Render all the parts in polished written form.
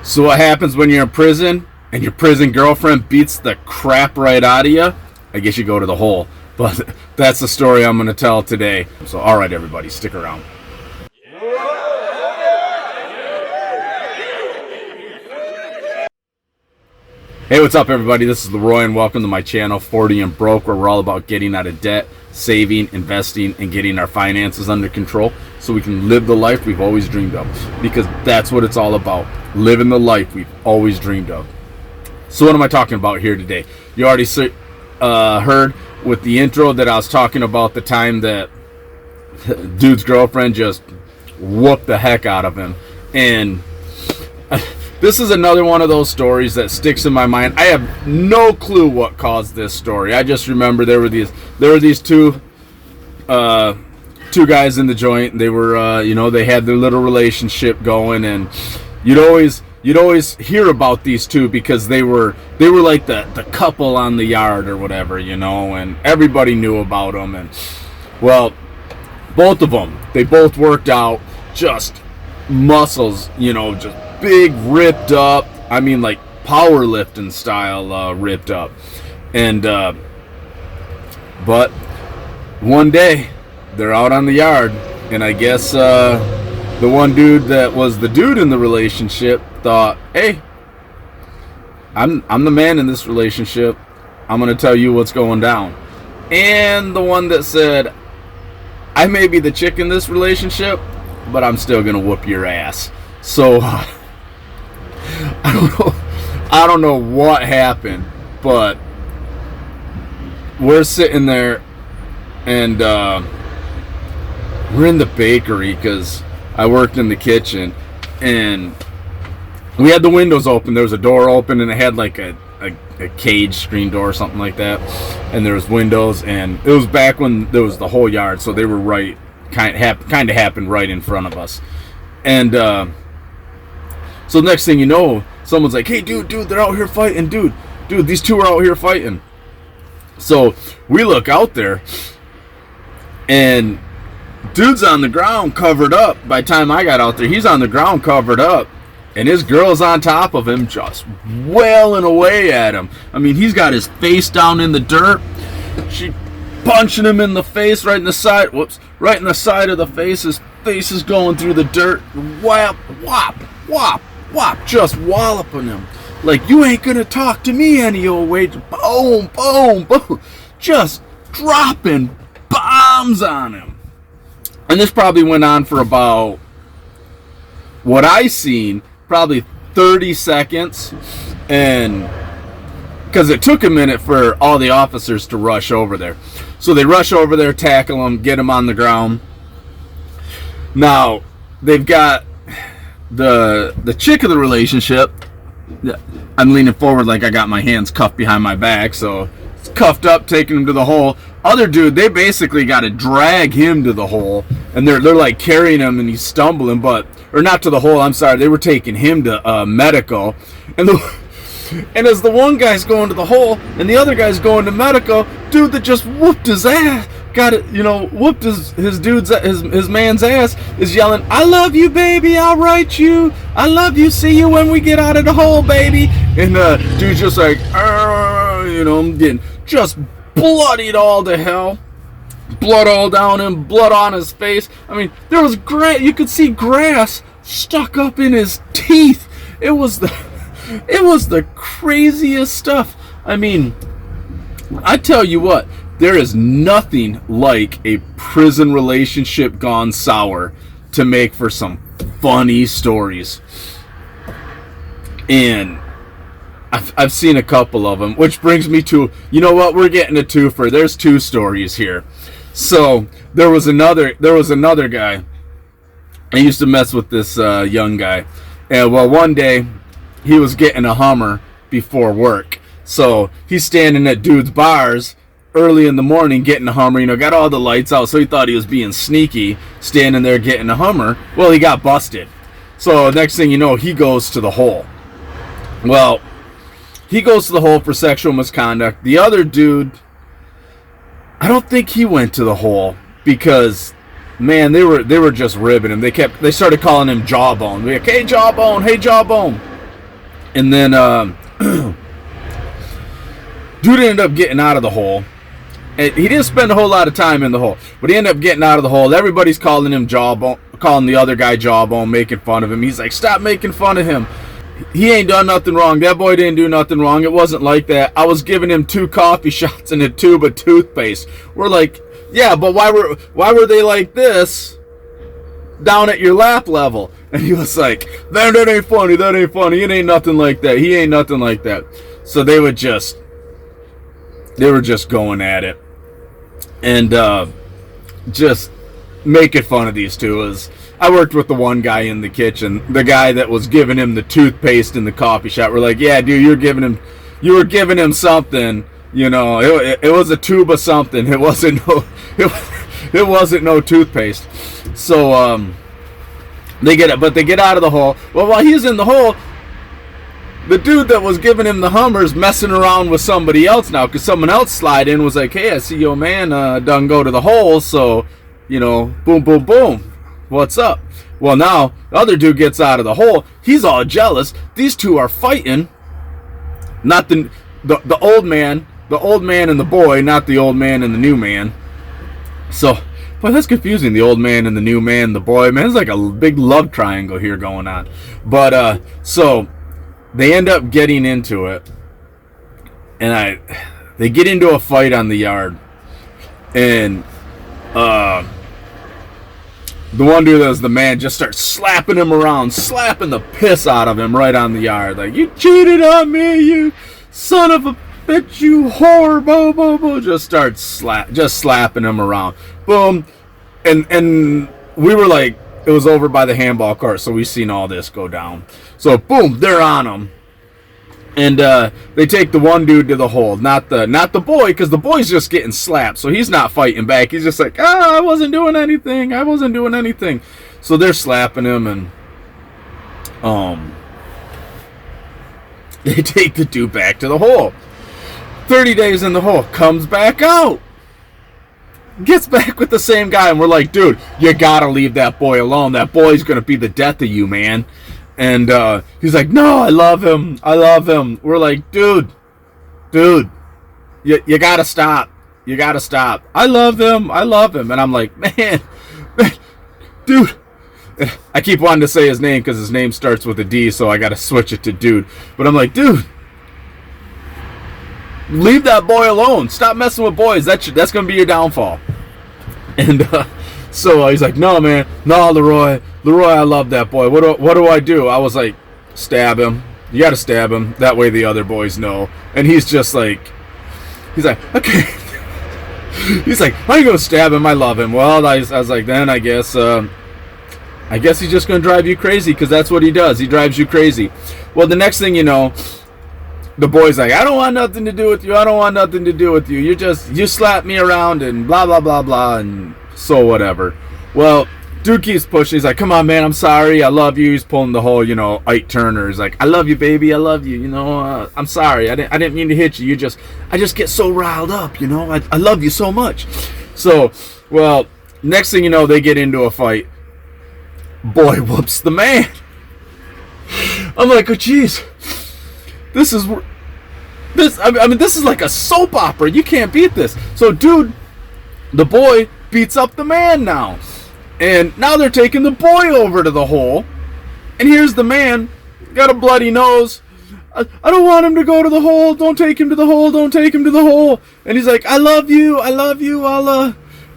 So what happens when you're in prison and your prison girlfriend beats the crap right out of you? I guess you go to the hole. But that's the story I'm going to tell today. So all right, everybody, stick around. Hey, what's up, everybody? This is Leroy, and welcome to my channel, 40 and Broke, where we're all about getting out of debt, saving, investing, and getting our finances under control so we can live the life we've always dreamed of. Because that's what it's all about, living the life we've always dreamed of. So what am I talking about here today? You already heard with the intro that I was talking about the time that dude's girlfriend just whooped the heck out of him. And this is another one of those stories that sticks in my mind. I have no clue what caused this story. I just remember there were these two guys in the joint. And they were they had their little relationship going, and you'd always hear about these two because they were like the couple on the yard or whatever, and everybody knew about them. And well, both of them, they both worked out, just muscles, just big, ripped up. I mean, like powerlifting style, ripped up. And but one day they're out on the yard, and I guess the one dude that was the dude in the relationship thought, hey, I'm the man in this relationship. I'm gonna tell you what's going down. And the one that said, I may be the chick in this relationship, but I'm still gonna whoop your ass. So I don't know what happened, but we're sitting there, and we're in the bakery because I worked in the kitchen, and we had the windows open. There was a door open, and it had like a cage screen door or something like that, and there was windows, and it was back when there was the whole yard, so they were right, kind of happened right in front of us. And so next thing you know, someone's like, hey, dude, they're out here fighting. Dude, these two are out here fighting. So we look out there, and dude's on the ground covered up. By the time I got out there, he's on the ground covered up, and his girl's on top of him just wailing away at him. I mean, he's got his face down in the dirt. She punching him in the face, right in the side. Right in the side of the face. His face is going through the dirt. Whap, whop, whop, whop, just walloping him. Like, you ain't gonna talk to me any old way. Boom, boom, boom. Just dropping bombs on him. And this probably went on for about, what I seen, probably 30 seconds. And because it took a minute for all the officers to rush over there. So they rush over there, tackle him, get him on the ground. Now, they've got the chick of the relationship. I'm leaning forward like I got my hands cuffed behind my back, so it's cuffed up, taking him to the hole. Other dude, they basically got to drag him to the hole, and they're like carrying him, and he's stumbling, or not to the hole, I'm sorry, they were taking him to medical, and as the one guy's going to the hole and the other guy's going to medical, dude that just whooped his ass, whooped his man's ass, is yelling, I love you, baby, I'll write you, I love you, see you when we get out of the hole, baby. And dude's just like, I'm getting just bloodied all to hell, blood all down him, blood on his face. I mean, there was you could see grass stuck up in his teeth. It was the craziest stuff. I mean, I tell you what, there is nothing like a prison relationship gone sour to make for some funny stories. And I've seen a couple of them, which brings me to, you know what, we're getting a twofer. There's two stories here. So there was another guy. I used to mess with this young guy. And well, one day he was getting a Hummer before work. So he's standing at dude's bars early in the morning getting a Hummer, got all the lights out, so he thought he was being sneaky, standing there getting a Hummer. Well, he got busted. So next thing you know, he goes to the hole. Well, he goes to the hole for sexual misconduct. The other dude, I don't think he went to the hole because, man, they were just ribbing him. They started calling him Jawbone. Like, hey, Jawbone, hey, Jawbone. And then dude ended up getting out of the hole. And he didn't spend a whole lot of time in the hole, but he ended up getting out of the hole. Everybody's calling him jawbone, calling the other guy jawbone, making fun of him. He's like, stop making fun of him. He ain't done nothing wrong. That boy didn't do nothing wrong. It wasn't like that. I was giving him 2 coffee shots and a tube of toothpaste. We're like, yeah, but why were they like this down at your lap level? And he was like, that ain't funny. That ain't funny. It ain't nothing like that. He ain't nothing like that. So they were just going at it. And just making fun of these two. I worked with the one guy in the kitchen, the guy that was giving him the toothpaste in the coffee shop. We're like, yeah, dude, you were giving him something, you know. It was a tube of something. It wasn't no toothpaste. So they get out of the hole. Well, while he's in the hole, the dude that was giving him the Hummer's messing around with somebody else now, because someone else slid in and was like, hey, I see your man done go to the hole, so, you know, boom, boom, boom. What's up? Well, now, the other dude gets out of the hole. He's all jealous. These two are fighting. Not the old man and the boy, not the old man and the new man. So, boy, that's confusing, the old man and the new man, the boy. Man, it's like a big love triangle here going on. But, so they end up getting into it, and they get into a fight on the yard, and the one dude that was the man just starts slapping him around, slapping the piss out of him right on the yard, like, you cheated on me, you son of a bitch, you whore, boo, boo, boo. Just starts slapping him around, boom, and we were like, it was over by the handball court, so we seen all this go down. So boom, they're on him, and they take the one dude to the hole, not the boy, because the boy's just getting slapped, so he's not fighting back. He's just like, I wasn't doing anything. So they're slapping him, and they take the dude back to the hole. 30 days in the hole, comes back out. Gets back with the same guy, and we're like, dude, you gotta leave that boy alone. That boy's gonna be the death of you, man. And he's like, no, I love him. We're like, dude, you gotta stop. I love him. And I'm like, man, dude. I keep wanting to say his name because his name starts with a D, so I gotta switch it to dude. But I'm like, dude, leave that boy alone. Stop messing with boys. That's gonna be your downfall. And so he's like, no, man, no, Leroy, I love that boy. What do I do? I was like, stab him. You gotta stab him. That way the other boys know. And he's just like, okay. He's like, I ain't gonna stab him. I love him. Well, I was like, then I guess he's just gonna drive you crazy, because that's what he does. He drives you crazy. Well, the next thing you know, the boy's like, I don't want nothing to do with you. You slap me around and blah, blah, blah, blah, and so whatever. Well, dude keeps pushing. He's like, come on, man, I'm sorry. I love you. He's pulling the whole, Ike Turner. He's like, I love you, baby. I love you. I'm sorry. I didn't mean to hit you. I just get so riled up, I love you so much. So, well, next thing you know, they get into a fight. Boy whoops the man. I'm like, oh, jeez. This is like a soap opera. You can't beat this. So, dude, the boy beats up the man now. And now they're taking the boy over to the hole. And here's the man, got a bloody nose. I don't want him to go to the hole. Don't take him to the hole. And he's like, I love you.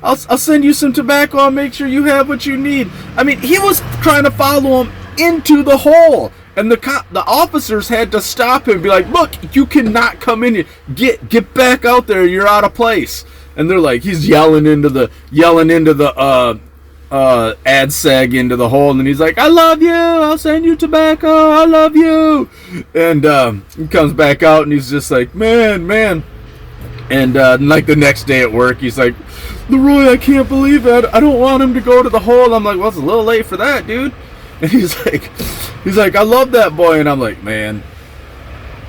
I'll send you some tobacco. I'll make sure you have what you need. I mean, he was trying to follow him into the hole. And the officers had to stop him and be like, look, you cannot come in here. Get back out there. You're out of place. And they're like, he's yelling into the ad seg into the hole. And he's like, I love you. I'll send you tobacco. I love you. And he comes back out and he's just like, man. And like the next day at work, he's like, Leroy, I can't believe that. I don't want him to go to the hole. I'm like, well, it's a little late for that, dude. And he's like, I love that boy. And I'm like, man,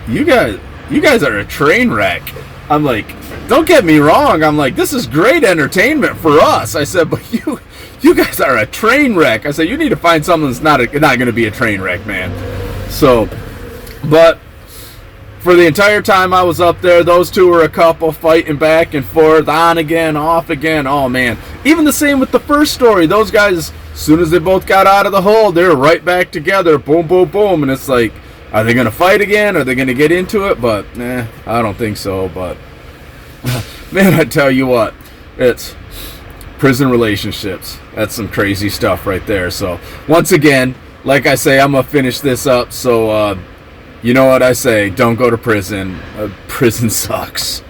you guys are a train wreck. I'm like, don't get me wrong. I'm like, this is great entertainment for us. I said, but you guys are a train wreck. I said, you need to find something that's not going to be a train wreck, man. So But for the entire time I was up there, those two were a couple fighting back and forth, on again, off again. Oh, man. Even the same with the first story. Those guys, as soon as they both got out of the hole, they were right back together. Boom, boom, boom. And it's like, are they going to fight again? Are they going to get into it? But, I don't think so. But, man, I tell you what, it's prison relationships. That's some crazy stuff right there. So, once again, like I say, I'm going to finish this up. So, you know what I say, don't go to prison. Prison sucks.